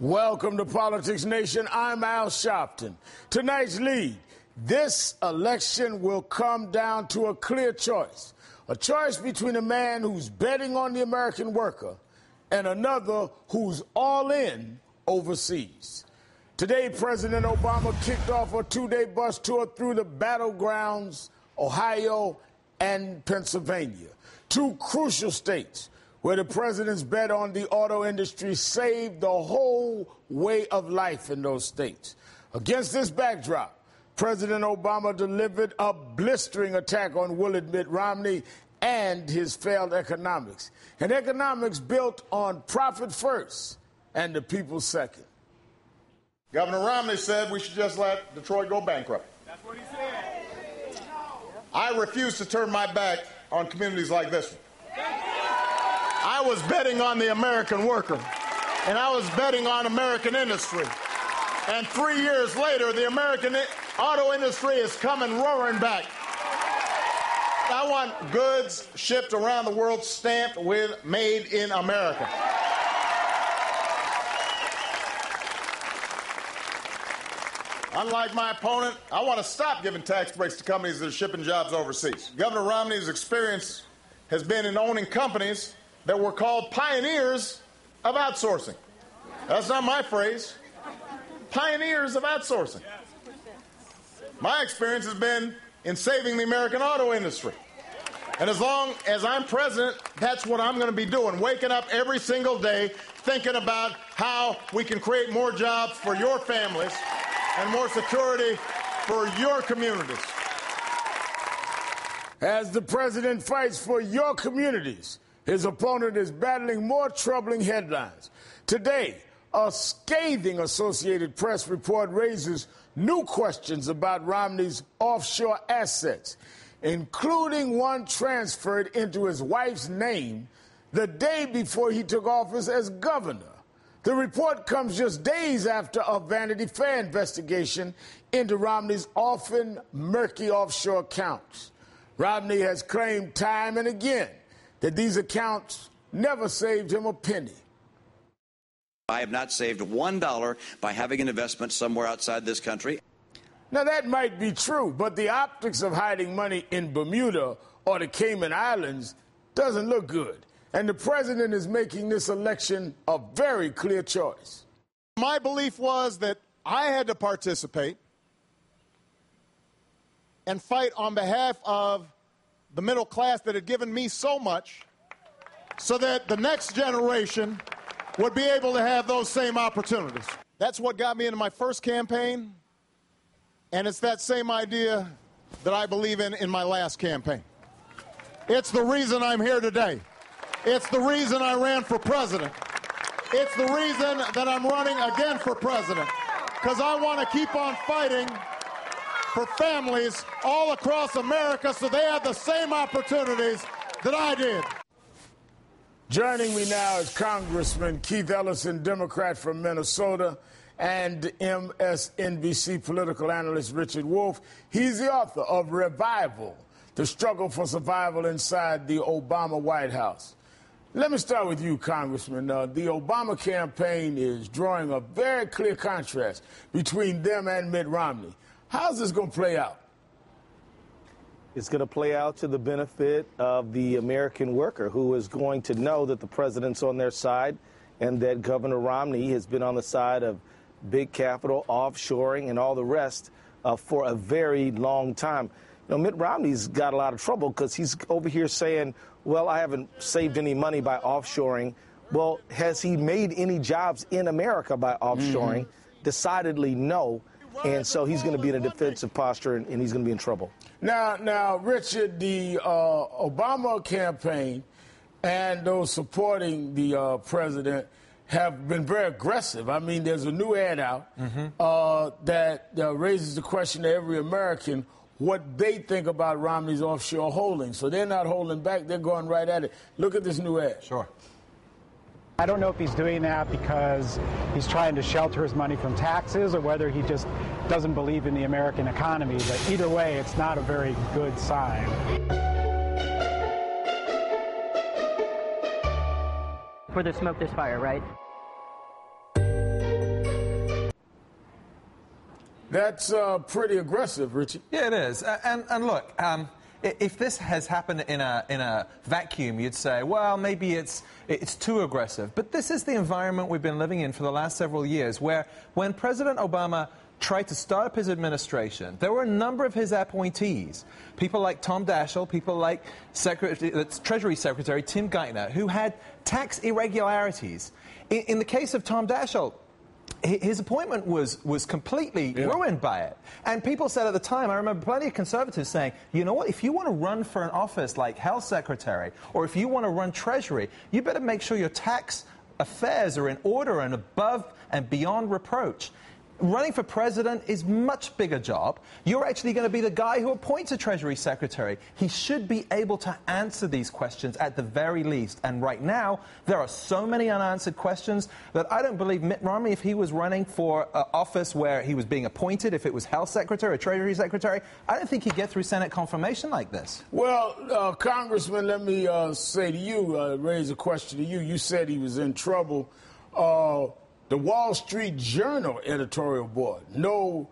Welcome to Politics Nation. I'm Al Sharpton. Tonight's lead. This election will come down to a clear choice. A choice between a man who's betting on the American worker and another who's all in overseas. Today, President Obama kicked off a two-day bus tour through the battlegrounds, Ohio and Pennsylvania, two crucial states where the president's bet on the auto industry saved the whole way of life in those states. Against this backdrop, President Obama delivered a blistering attack on Willard Mitt Romney and his failed economics. An economics built on profit first and the people second. Governor Romney said we should just let Detroit go bankrupt. That's what he said. I refuse to turn my back on communities like this one. I was betting on the American worker, and I was betting on American industry. And 3 years later, the American auto industry is coming roaring back. I want goods shipped around the world stamped with Made in America. Unlike my opponent, I want to stop giving tax breaks to companies that are shipping jobs overseas. Governor Romney's experience has been in owning companies that were called pioneers of outsourcing. That's not my phrase. Pioneers of outsourcing. My experience has been in saving the American auto industry. And as long as I'm president, that's what I'm going to be doing, waking up every single day thinking about how we can create more jobs for your families and more security for your communities. As the president fights for your communities, his opponent is battling more troubling headlines. Today, a scathing Associated Press report raises new questions about Romney's offshore assets, including one transferred into his wife's name the day before he took office as governor. The report comes just days after a Vanity Fair investigation into Romney's often murky offshore accounts. Romney has claimed time and again that these accounts never saved him a penny. I have not saved $1 by having an investment somewhere outside this country. Now, that might be true, but the optics of hiding money in Bermuda or the Cayman Islands doesn't look good. And the president is making this election a very clear choice. My belief was that I had to participate and fight on behalf of the middle class that had given me so much so that the next generation would be able to have those same opportunities. That's what got me into my first campaign, and it's that same idea that I believe in my last campaign. It's the reason I'm here today. It's the reason I ran for president. It's the reason that I'm running again for president, because I want to keep on fighting for families all across America so they have the same opportunities that I did. Joining me now is Congressman Keith Ellison, Democrat from Minnesota, and MSNBC political analyst Richard Wolff. He's the author of Revival, The Struggle for Survival Inside the Obama White House. Let me start with you, Congressman. The Obama campaign is drawing a very clear contrast between them and Mitt Romney. How's this going to play out? It's going to play out to the benefit of the American worker, who is going to know that the president's on their side and that Governor Romney has been on the side of big capital, offshoring, and all the rest for a very long time. You know, Mitt Romney's got a lot of trouble because he's over here saying, well, I haven't saved any money by offshoring. Well, has he made any jobs in America by offshoring? Decidedly no. And so he's going to be in a defensive posture, and he's going to be in trouble. Now, Richard, the Obama campaign and those supporting the president have been very aggressive. I mean, there's a new ad out that raises the question to every American what they think about Romney's offshore holdings. So they're not holding back. They're going right at it. Look at this new ad. Sure. I don't know if he's doing that because he's trying to shelter his money from taxes or whether he just doesn't believe in the American economy. But either way, it's not a very good sign. Where there's smoke, there's fire, right? That's pretty aggressive, Richie. Yeah, it is. And look, if this has happened in a vacuum, you'd say, well, maybe it's too aggressive. But this is the environment we've been living in for the last several years, where when President Obama tried to start up his administration, there were a number of his appointees, people like Tom Daschle, people like Treasury Secretary Tim Geithner, who had tax irregularities. In the case of Tom Daschle, his appointment was completely ruined by it. And people said at the time, I remember plenty of conservatives saying, you know what, if you want to run for an office like health secretary, or if you want to run Treasury, you better make sure your tax affairs are in order and above and beyond reproach. Running for president is a much bigger job. You're actually going to be the guy who appoints a Treasury Secretary. He should be able to answer these questions at the very least. And right now, there are so many unanswered questions that I don't believe Mitt Romney, if he was running for an office where he was being appointed, if it was Health Secretary or Treasury Secretary, I don't think he'd get through Senate confirmation like this. Well, Congressman, let me say to you, raise a question to you. You said he was in trouble. The Wall Street Journal editorial board, no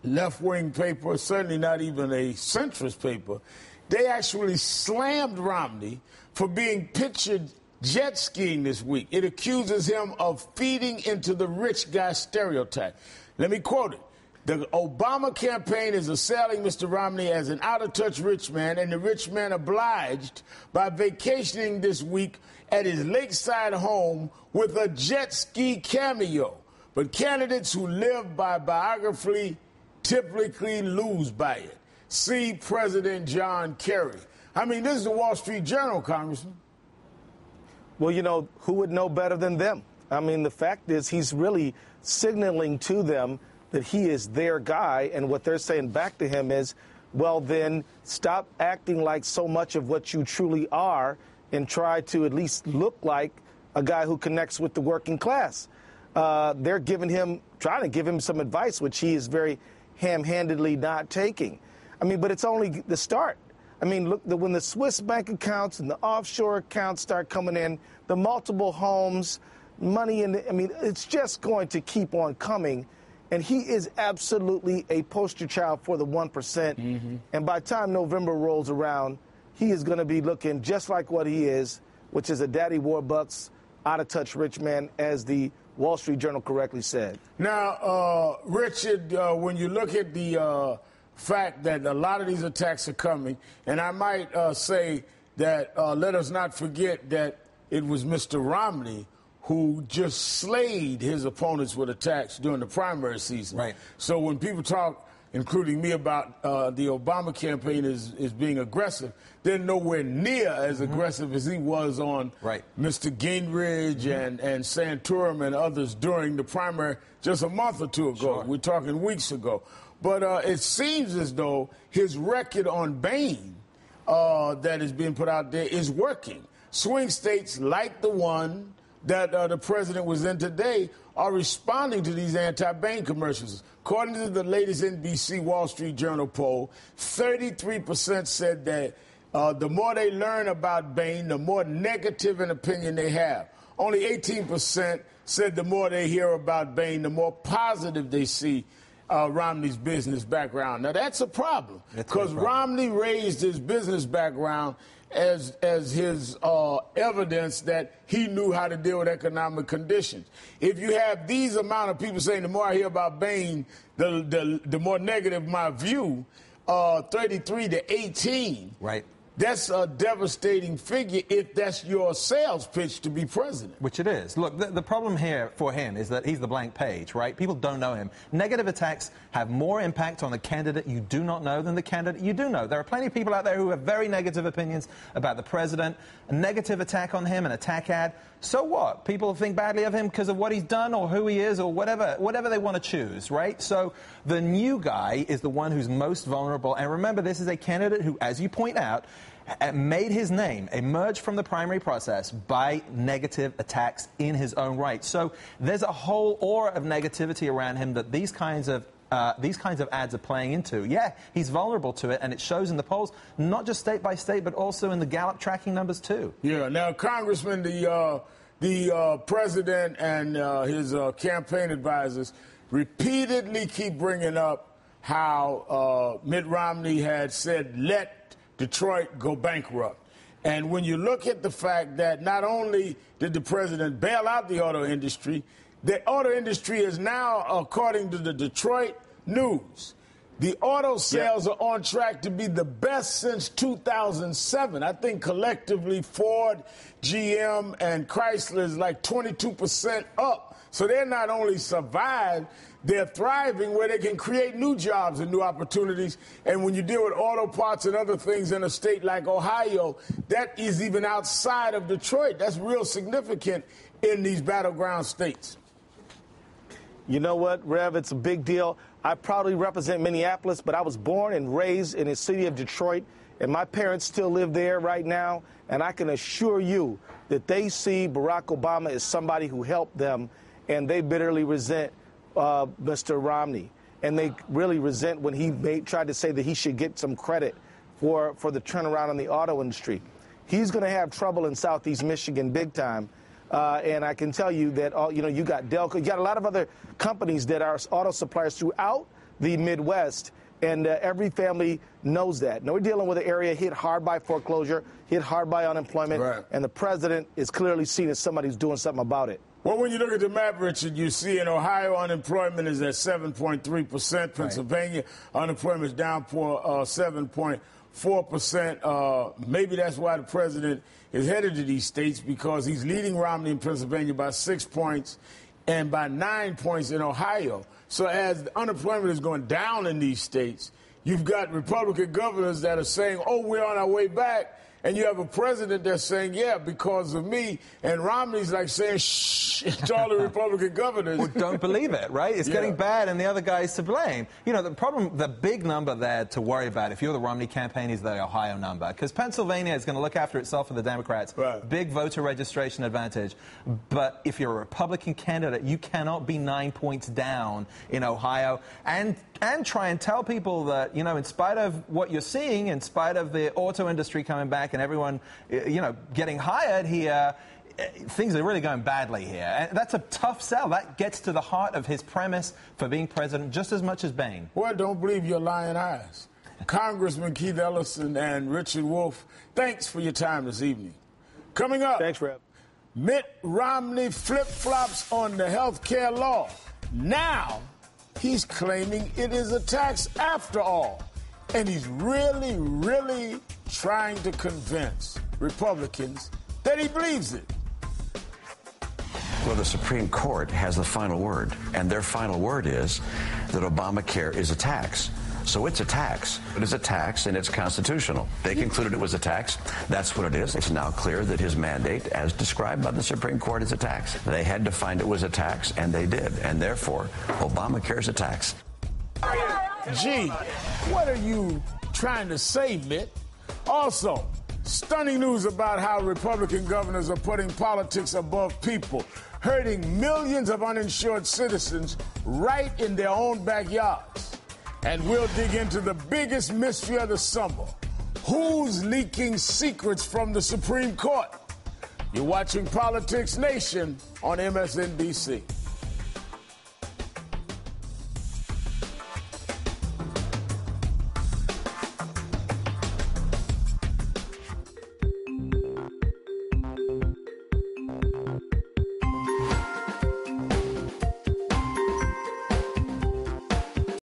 left-wing paper, certainly not even a centrist paper, they actually slammed Romney for being pictured jet skiing this week. It accuses him of feeding into the rich guy stereotype. Let me quote it. The Obama campaign is assailing Mr. Romney as an out-of-touch rich man, and the rich man obliged by vacationing this week at his lakeside home with a jet ski cameo. But candidates who live by biography typically lose by it. See President John Kerry. I mean, this is the Wall Street Journal, Congressman. Well, you know, who would know better than them? I mean, the fact is he's really signaling to them that he is their guy, and what they're saying back to him is, well, then stop acting like so much of what you truly are and try to at least look like a guy who connects with the working class. They're trying to give him some advice, which he is very ham-handedly not taking. I mean, but it's only the start. I mean, look, when the Swiss bank accounts and the offshore accounts start coming in, the multiple homes, money it's just going to keep on coming. And he is absolutely a poster child for the 1%. Mm-hmm. And by the time November rolls around, he is going to be looking just like what he is, which is a daddy Warbucks, out-of-touch rich man, as the Wall Street Journal correctly said. Now, Richard, when you look at the fact that a lot of these attacks are coming, and I might say that let us not forget that it was Mr. Romney who just slayed his opponents with attacks during the primary season. Right. So when people talk, including me, about the Obama campaign is being aggressive, they're nowhere near as aggressive as he was on Mr. Gingrich and Santorum and others during the primary just a month or two ago. Sure. We're talking weeks ago. But it seems as though his record on Bain that is being put out there is working. Swing states like the one that the president was in today are responding to these anti-Bain commercials. According to the latest NBC Wall Street Journal poll, 33% said that the more they learn about Bain, the more negative an opinion they have. Only 18% said the more they hear about Bain, the more positive they see Romney's business background. Now, that's a problem because Romney raised his business background as his evidence that he knew how to deal with economic conditions. If you have these amount of people saying the more I hear about Bain, the more negative my view, 33 to 18. Right. That's a devastating figure if that's your sales pitch to be president. Which it is. Look, the problem here for him is that he's the blank page, right? People don't know him. Negative attacks have more impact on the candidate you do not know than the candidate you do know. There are plenty of people out there who have very negative opinions about the president. A negative attack on him, an attack ad. So what? People think badly of him because of what he's done or who he is or whatever they want to choose, right? So the new guy is the one who's most vulnerable. And remember, this is a candidate who, as you point out, made his name emerge from the primary process by negative attacks in his own right. So there's a whole aura of negativity around him that these kinds of ads are playing into. Yeah, he's vulnerable to it, and it shows in the polls, not just state by state, but also in the Gallup tracking numbers too. Yeah. Now, Congressman, the president and his campaign advisors, repeatedly keep bringing up how Mitt Romney had said, let Detroit go bankrupt. And when you look at the fact that not only did the president bail out the auto industry is now, according to the Detroit News, the auto sales are on track to be the best since 2007. I think collectively Ford, GM, and Chrysler is like 22% up. So they're not only survived, they're thriving where they can create new jobs and new opportunities. And when you deal with auto parts and other things in a state like Ohio, that is even outside of Detroit. That's real significant in these battleground states. You know what, Rev? It's a big deal. I proudly represent Minneapolis, but I was born and raised in the city of Detroit, and my parents still live there right now. And I can assure you that they see Barack Obama as somebody who helped them, and they bitterly resent Mr. Romney. And they really resent when he tried to say that he should get some credit for the turnaround in the auto industry. He's going to have trouble in Southeast Michigan big time. And I can tell you that, you got Delco, you got a lot of other companies that are auto suppliers throughout the Midwest, and every family knows that. Now, we're dealing with an area hit hard by foreclosure, hit hard by unemployment, right. And the president is clearly seen as somebody who's doing something about it. Well, when you look at the map, Richard, you see in Ohio unemployment is at 7.3%. Pennsylvania unemployment is down for 7.4%. Maybe that's why the president is headed to these states, because he's leading Romney in Pennsylvania by 6 points and by 9 points in Ohio. So as the unemployment is going down in these states, you've got Republican governors that are saying, oh, we're on our way back. And you have a president that's saying, yeah, because of me. And Romney's like saying, shh, to all the Republican governors. Well, don't believe it, right? It's getting bad and the other guy's to blame. You know, the problem, the big number there to worry about if you're the Romney campaign is the Ohio number. Because Pennsylvania is going to look after itself for the Democrats. Right. Big voter registration advantage. But if you're a Republican candidate, you cannot be 9 points down in Ohio. And try and tell people that, you know, in spite of what you're seeing, in spite of the auto industry coming back and everyone, you know, getting hired here, things are really going badly here. And that's a tough sell. That gets to the heart of his premise for being president just as much as Bain. Well, don't believe your lying eyes. Congressman Keith Ellison and Richard Wolff, thanks for your time this evening. Coming up, thanks, Rev. Mitt Romney flip-flops on the health care law. Now he's claiming it is a tax after all. And he's really, really trying to convince Republicans that he believes it. Well, the Supreme Court has the final word, and their final word is that Obamacare is a tax. So it's a tax. It is a tax, and it's constitutional. They concluded it was a tax. That's what it is. It's now clear that his mandate, as described by the Supreme Court, is a tax. They had to find it was a tax, and they did. And therefore, Obamacare is a tax. Gee, what are you trying to say, Mitt? Also, stunning news about how Republican governors are putting politics above people, hurting millions of uninsured citizens right in their own backyards. And we'll dig into the biggest mystery of the summer. Who's leaking secrets from the Supreme Court? You're watching Politics Nation on MSNBC.